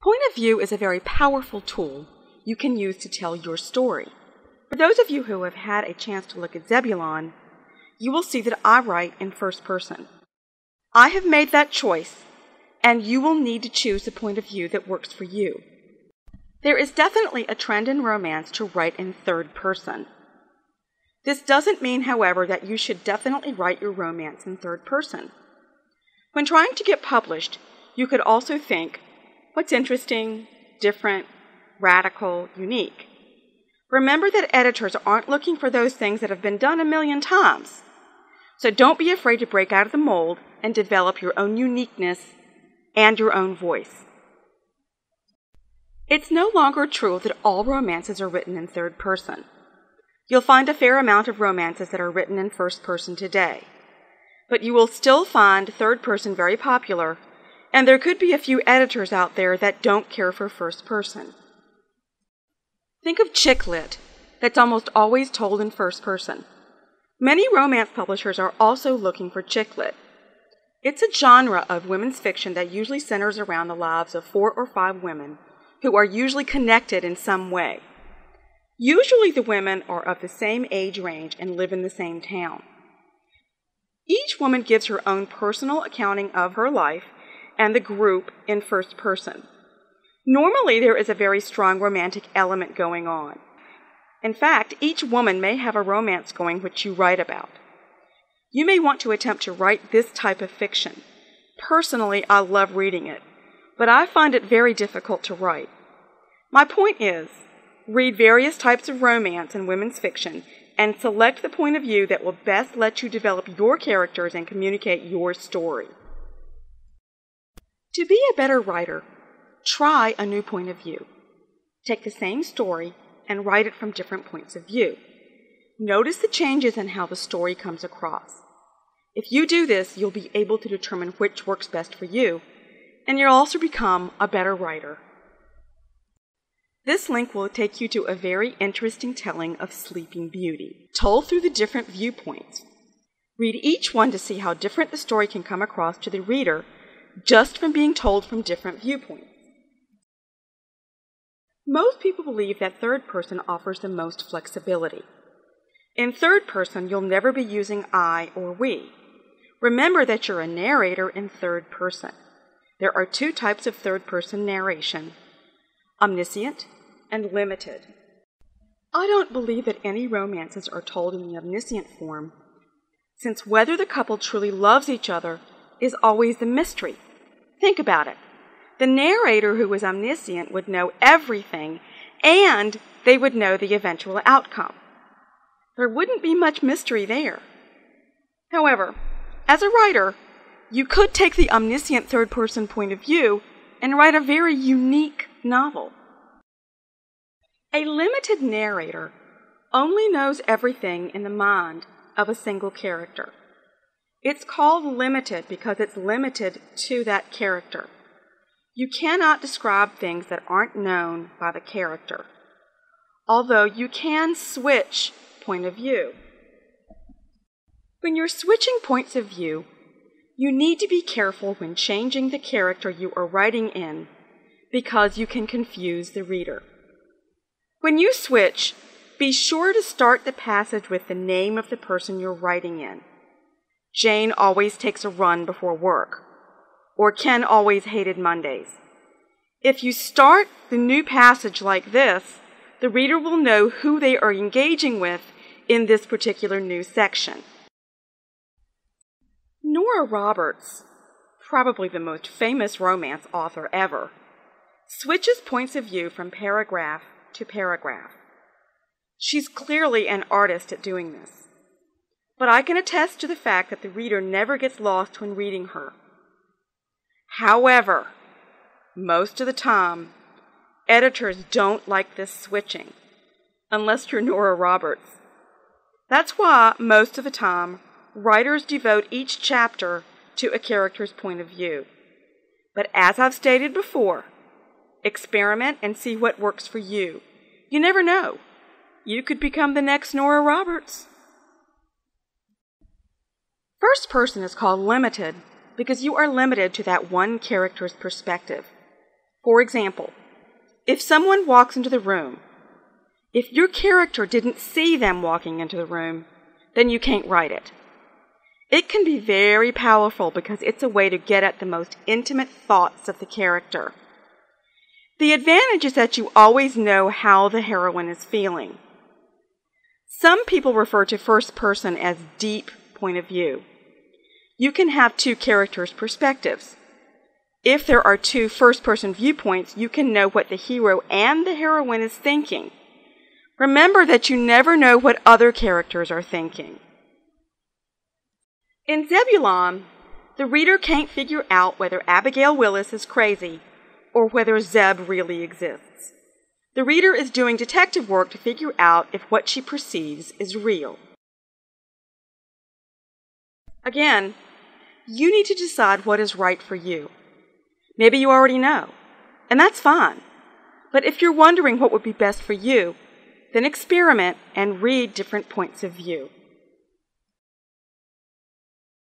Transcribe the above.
Point of view is a very powerful tool you can use to tell your story. For those of you who have had a chance to look at Zebulon, you will see that I write in first person. I have made that choice, and you will need to choose the point of view that works for you. There is definitely a trend in romance to write in third person. This doesn't mean, however, that you should definitely write your romance in third person. When trying to get published, you could also think, what's interesting, different, radical, unique? Remember that editors aren't looking for those things that have been done a million times. So don't be afraid to break out of the mold and develop your own uniqueness and your own voice. It's no longer true that all romances are written in third person. You'll find a fair amount of romances that are written in first person today. But you will still find third person very popular, and there could be a few editors out there that don't care for first person. Think of chick lit, that's almost always told in first person. Many romance publishers are also looking for chick lit. It's a genre of women's fiction that usually centers around the lives of 4 or 5 women who are usually connected in some way. Usually the women are of the same age range and live in the same town. Each woman gives her own personal accounting of her life and the group in first person. Normally, there is a very strong romantic element going on. In fact, each woman may have a romance going which you write about. You may want to attempt to write this type of fiction. Personally, I love reading it, but I find it very difficult to write. My point is, read various types of romance and women's fiction and select the point of view that will best let you develop your characters and communicate your story. To be a better writer, try a new point of view. Take the same story and write it from different points of view. Notice the changes in how the story comes across. If you do this, you'll be able to determine which works best for you, and you'll also become a better writer. This link will take you to a very interesting telling of Sleeping Beauty, told through the different viewpoints. Read each one to see how different the story can come across to the reader just from being told from different viewpoints. Most people believe that third person offers the most flexibility. In third person, you'll never be using I or we. Remember that you're a narrator in third person. There are 2 types of third person narration: omniscient and limited. I don't believe that any romances are told in the omniscient form, since whether the couple truly loves each other is always the mystery. Think about it. The narrator who is omniscient would know everything, and they would know the eventual outcome. There wouldn't be much mystery there. However, as a writer, you could take the omniscient third-person point of view and write a very unique novel. A limited narrator only knows everything in the mind of a single character. It's called limited because it's limited to that character. You cannot describe things that aren't known by the character, although you can switch point of view. When you're switching points of view, you need to be careful when changing the character you are writing in because you can confuse the reader. When you switch, be sure to start the passage with the name of the person you're writing in. Jane always takes a run before work, or Ken always hated Mondays. If you start the new passage like this, the reader will know who they are engaging with in this particular new section. Nora Roberts, probably the most famous romance author ever, switches points of view from paragraph to paragraph. She's clearly an artist at doing this, but I can attest to the fact that the reader never gets lost when reading her. However, most of the time, editors don't like this switching, unless you're Nora Roberts. That's why, most of the time, writers devote each chapter to a character's point of view. But as I've stated before, experiment and see what works for you. You never know. You could become the next Nora Roberts. First person is called limited because you are limited to that one character's perspective. For example, if someone walks into the room, if your character didn't see them walking into the room, then you can't write it. It can be very powerful because it's a way to get at the most intimate thoughts of the character. The advantage is that you always know how the heroine is feeling. Some people refer to first person as deep point of view. You can have two characters' perspectives. If there are two first-person viewpoints, you can know what the hero and the heroine is thinking. Remember that you never know what other characters are thinking. In Zebulon, the reader can't figure out whether Abigail Willis is crazy or whether Zeb really exists. The reader is doing detective work to figure out if what she perceives is real. Again, you need to decide what is right for you. Maybe you already know, and that's fine. But if you're wondering what would be best for you, then experiment and read different points of view.